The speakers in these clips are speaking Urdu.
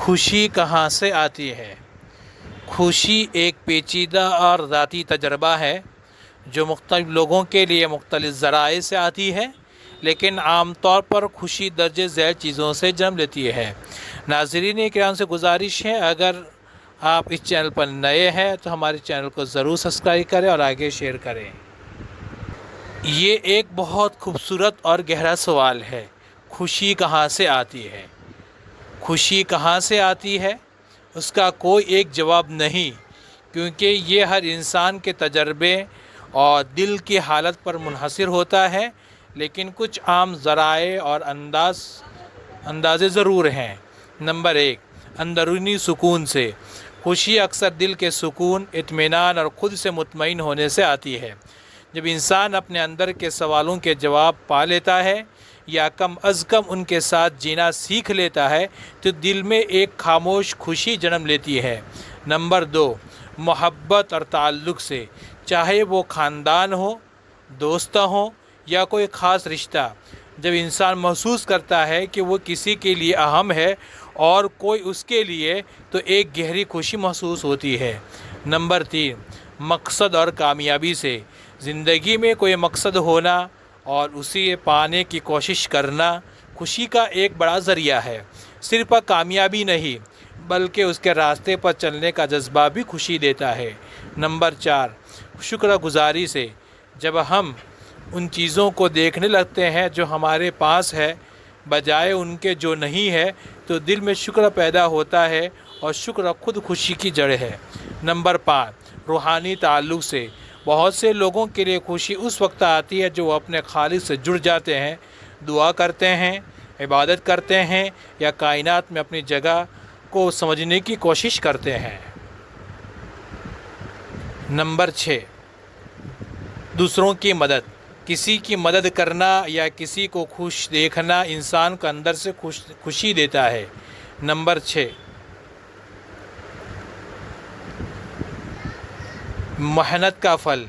خوشی کہاں سے آتی ہے؟ خوشی ایک پیچیدہ اور ذاتی تجربہ ہے جو مختلف لوگوں کے لیے مختلف ذرائع سے آتی ہے، لیکن عام طور پر خوشی درجہ ذیل چیزوں سے جنم لیتی ہے۔ ناظرین کرام سے گزارش ہے، اگر آپ اس چینل پر نئے ہیں تو ہمارے چینل کو ضرور سبسکرائب کریں اور آگے شیئر کریں۔ یہ ایک بہت خوبصورت اور گہرا سوال ہے، خوشی کہاں سے آتی ہے؟ خوشی کہاں سے آتی ہے؟ اس کا کوئی ایک جواب نہیں، کیونکہ یہ ہر انسان کے تجربے اور دل کی حالت پر منحصر ہوتا ہے، لیکن کچھ عام ذرائع اور اندازے ضرور ہیں۔ نمبر 1، اندرونی سکون سے۔ خوشی اکثر دل کے سکون، اطمینان اور خود سے مطمئن ہونے سے آتی ہے۔ جب انسان اپنے اندر کے سوالوں کے جواب پا لیتا ہے یا کم از کم ان کے ساتھ جینا سیکھ لیتا ہے تو دل میں ایک خاموش خوشی جنم لیتی ہے۔ نمبر 2، محبت اور تعلق سے۔ چاہے وہ خاندان ہو، دوست ہوں یا کوئی خاص رشتہ، جب انسان محسوس کرتا ہے کہ وہ کسی کے لیے اہم ہے اور کوئی اس کے لیے، تو ایک گہری خوشی محسوس ہوتی ہے۔ نمبر 3، مقصد اور کامیابی سے۔ زندگی میں کوئی مقصد ہونا اور اسے پانے کی کوشش کرنا خوشی کا ایک بڑا ذریعہ ہے۔ صرف کامیابی نہیں بلکہ اس کے راستے پر چلنے کا جذبہ بھی خوشی دیتا ہے۔ نمبر 4، شکر گزاری سے۔ جب ہم ان چیزوں کو دیکھنے لگتے ہیں جو ہمارے پاس ہے بجائے ان کے جو نہیں ہے، تو دل میں شکر پیدا ہوتا ہے، اور شکر خود خوشی کی جڑ ہے۔ نمبر 5، روحانی تعلق سے۔ بہت سے لوگوں کے لیے خوشی اس وقت آتی ہے جو وہ اپنے خالق سے جڑ جاتے ہیں، دعا کرتے ہیں، عبادت کرتے ہیں یا کائنات میں اپنی جگہ کو سمجھنے کی کوشش کرتے ہیں۔ نمبر 6، دوسروں کی مدد۔ کسی کی مدد کرنا یا کسی کو خوش دیکھنا انسان کو اندر سے خوشی دیتا ہے۔ نمبر 6، محنت کا پھل۔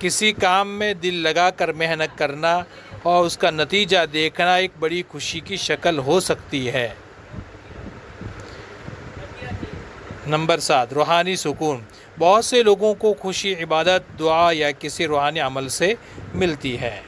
کسی کام میں دل لگا کر محنت کرنا اور اس کا نتیجہ دیکھنا ایک بڑی خوشی کی شکل ہو سکتی ہے۔ نمبر 7، روحانی سکون۔ بہت سے لوگوں کو خوشی عبادت، دعا یا کسی روحانی عمل سے ملتی ہے۔